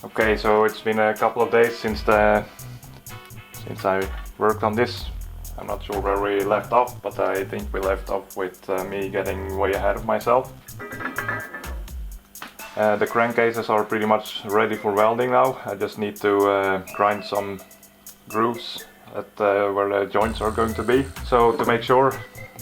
Okay, so it's been a couple of days since I worked on this. I'm not sure where we left off, but I think we left off with me getting way ahead of myself. The crankcases are pretty much ready for welding now. I just need to grind some grooves at where the joints are going to be. So to make sure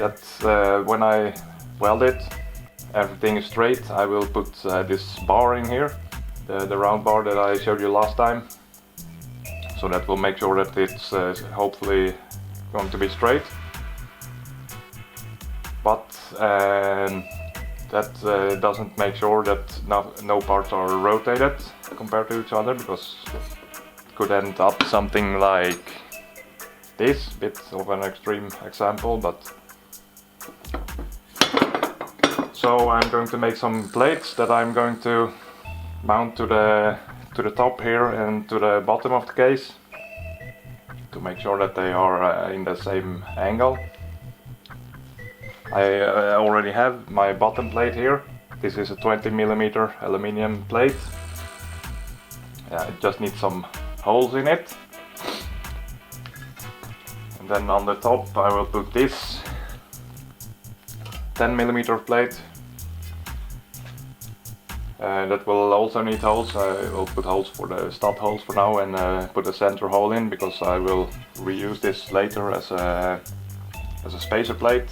that when I weld it, everything is straight, I will put this bar in here. The round bar that I showed you last time, so that will make sure that it's hopefully going to be straight, but that doesn't make sure that no parts are rotated compared to each other, because it could end up something like this, bit of an extreme example, but so I'm going to make some plates that I'm going to mount to the top here and to the bottom of the case to make sure that they are in the same angle. I already have my bottom plate here. This is a 20mm aluminium plate. It just needs some holes in it. And then on the top I will put this 10mm plate. That will also need holes. I will put holes for the stud holes for now and put a center hole in, because I will reuse this later as a spacer plate.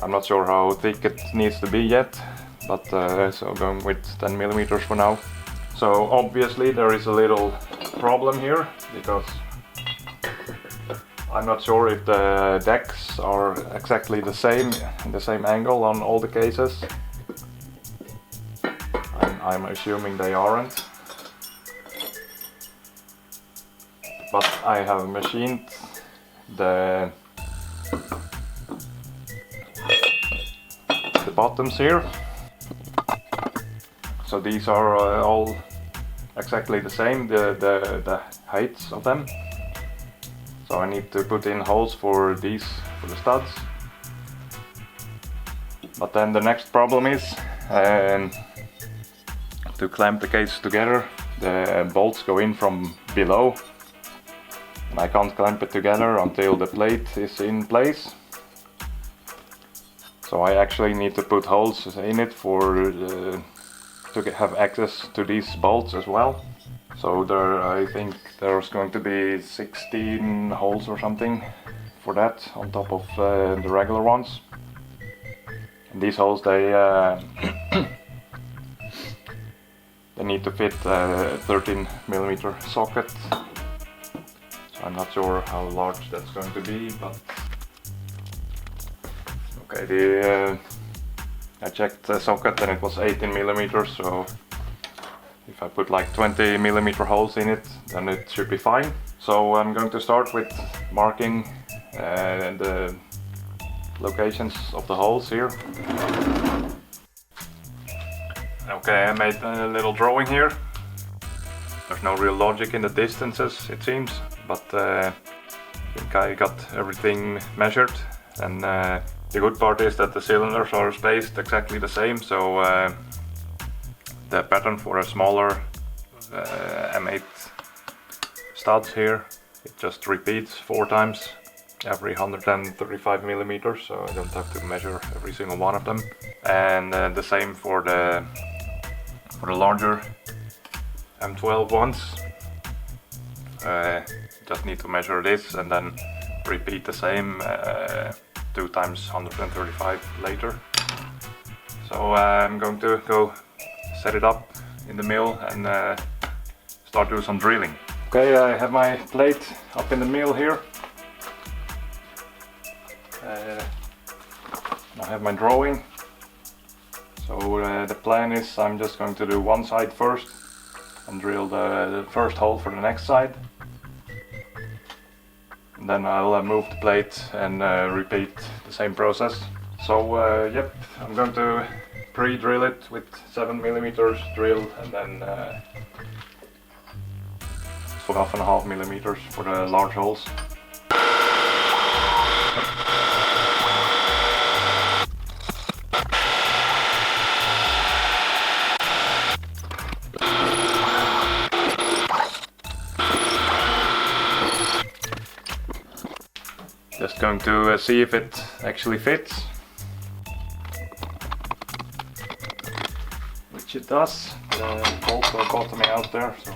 I'm not sure how thick it needs to be yet, but so going with 10mm for now. So obviously there is a little problem here, because I'm not sure if the decks are exactly the same, in the same angle on all the cases. I'm assuming they aren't, but I have machined the bottoms here, so these are all exactly the same, the heights of them. So I need to put in holes for these, for the studs. But then the next problem is to clamp the case together. The bolts go in from below, and I can't clamp it together until the plate is in place. So I actually need to put holes in it to have access to these bolts as well. So I think there's going to be 16 holes or something for that, on top of the regular ones. And these holes, they need to fit a 13mm socket. So I'm not sure how large that's going to be, but okay, I checked the socket and it was 18mm, so if I put like 20mm holes in it, then it should be fine. So I'm going to start with marking the locations of the holes here. Okay, I made a little drawing here. There's no real logic in the distances, it seems, but I think I got everything measured. And the good part is that the cylinders are spaced exactly the same, so the pattern for a smaller M8 studs here, it just repeats 4 times every 135mm, so I don't have to measure every single one of them. And the same for the larger M12 ones. Just need to measure this and then repeat the same 2 times 135 later. So I'm going to go set it up in the mill and start doing some drilling. Okay, I have my plate up in the mill here. I have my drawing. So the plan is I'm just going to do one side first and drill the first hole for the next side. And then I'll move the plate and repeat the same process. So yep, I'm going to pre-drill it with 7mm drill, and then 12.5mm for the large holes. just going to see if it actually fits. Which it does. The bolts are bottoming out there. So.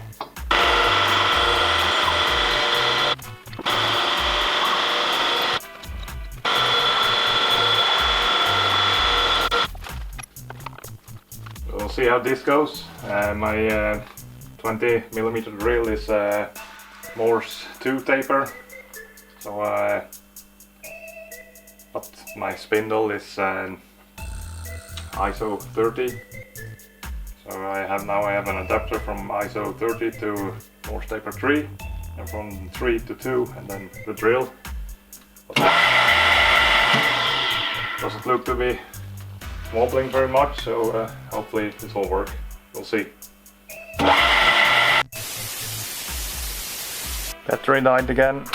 We'll see how this goes. My 20mm drill is Morse 2 taper, so but my spindle is ISO 30. So I have an adapter from ISO 30 to Morse taper 3, and from 3 to 2, and then the drill. Doesn't look to be wobbling very much, so hopefully this will work. We'll see. Battery died again.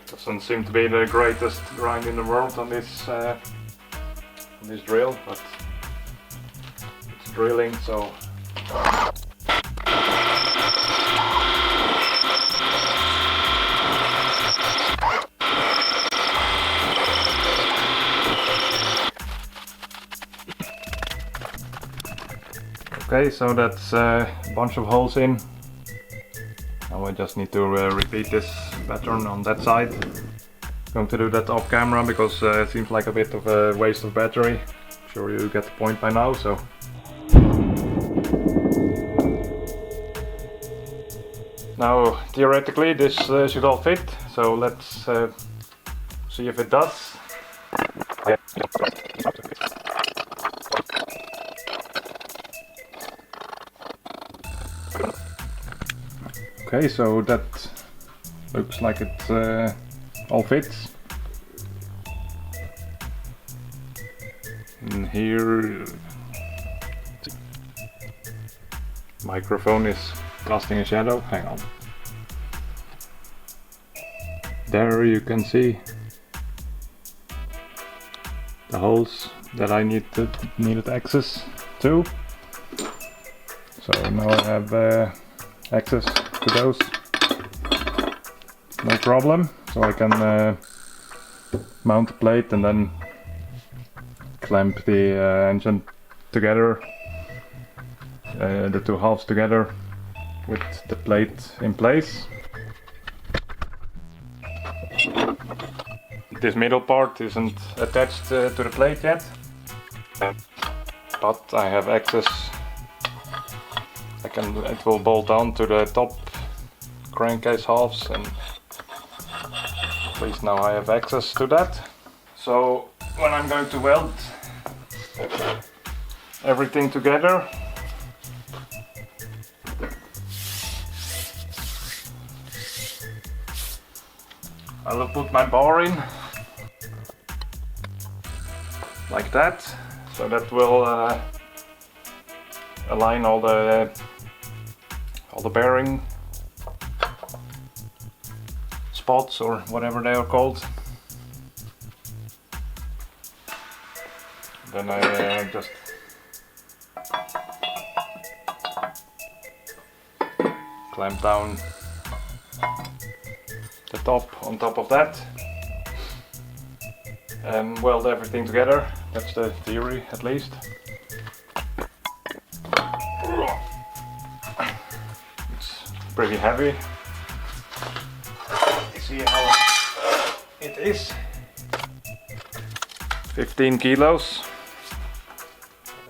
Doesn't seem to be the greatest grind in the world on this drill, but it's drilling, so. Okay, so that's a bunch of holes in. Now I just need to repeat this pattern on that side. Going to do that off camera because it seems like a bit of a waste of battery. I'm sure you get the point by now, so. Now theoretically this should all fit, so let's see if it does. Okay, so that looks like it all fits. And here, microphone is casting a shadow. Hang on. There you can see the holes that I needed access to. So now I have access to those, no problem. So I can mount the plate and then clamp the engine together, the two halves together with the plate in place. This middle part isn't attached to the plate yet, but I have access. It will bolt down to the top crankcase halves, and at least now I have access to that. So when I'm going to weld everything together, I will put my bar in like that, so that will align all the bearing spots, or whatever they are called. Then I just clamp down the top on top of that and weld everything together. That's the theory, at least. It's pretty heavy. You see how it is. 15 kilos.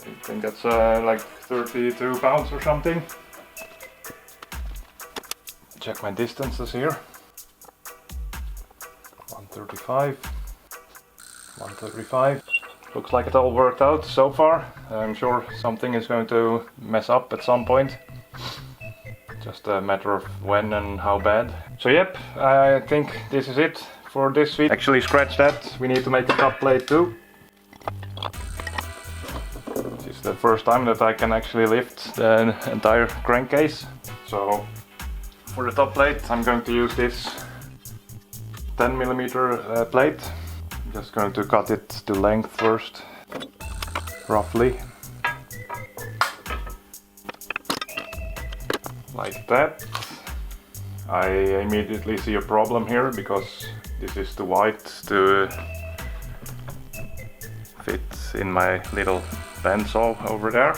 I think that's like 32 pounds or something. Check my distances here. 135. 135. Looks like it all worked out so far. I'm sure something is going to mess up at some point. Just a matter of when and how bad. So yep, I think this is it for this video. Actually, scratch that. We need to make a top plate too. This is the first time that I can actually lift the entire crankcase. So for the top plate I'm going to use this 10mm plate. I'm just going to cut it to length first, roughly. Like that. I immediately see a problem here because this is too wide to fit in my little bandsaw over there.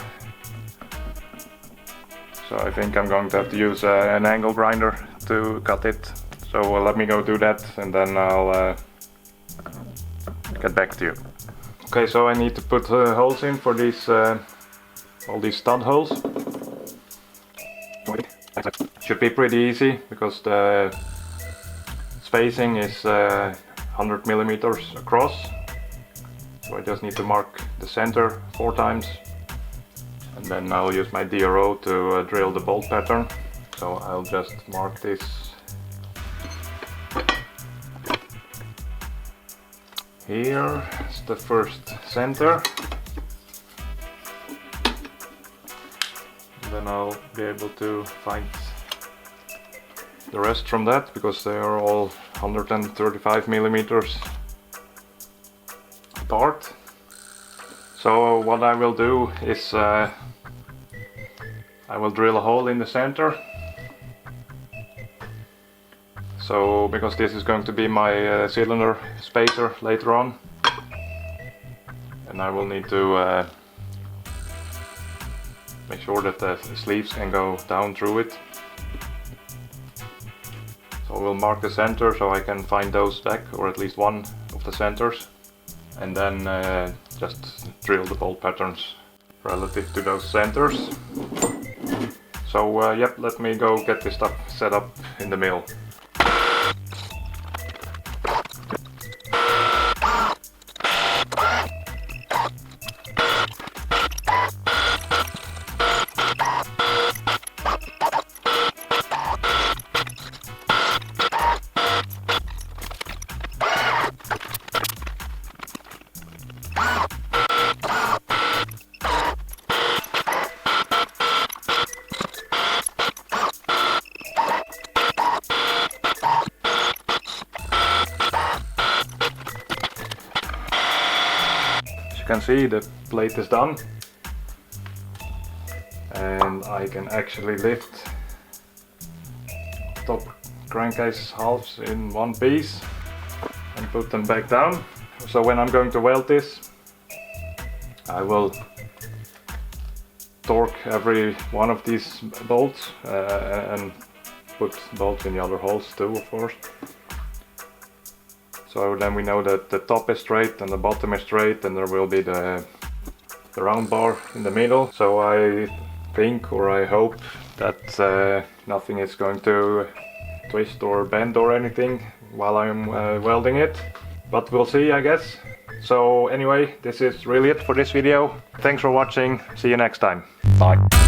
So I think I'm going to have to use an angle grinder to cut it. So let me go do that and then I'll get back to you. Okay, so I need to put holes in for these all these stud holes. Should be pretty easy because the spacing is 100mm across. So I just need to mark the center 4 times and then I'll use my DRO to drill the bolt pattern. So I'll just mark this here. It's the first center. Then I'll be able to find the rest from that because they are all 135mm apart. So what I will do is I will drill a hole in the center. So because this is going to be my cylinder spacer later on, and I will need to make sure that the sleeves can go down through it. So we'll mark the center so I can find those back, or at least one of the centers, and then just drill the bolt patterns relative to those centers. So yep, let me go get this stuff set up in the mill. You can see the plate is done and I can actually lift top crankcase halves in one piece and put them back down. So when I'm going to weld this, I will torque every one of these bolts and put bolts in the other holes too, of course. So then we know that the top is straight and the bottom is straight, and there will be the round bar in the middle. So I think, or I hope, that nothing is going to twist or bend or anything while I'm welding it. But we'll see, I guess. So anyway, this is really it for this video. Thanks for watching. See you next time. Bye.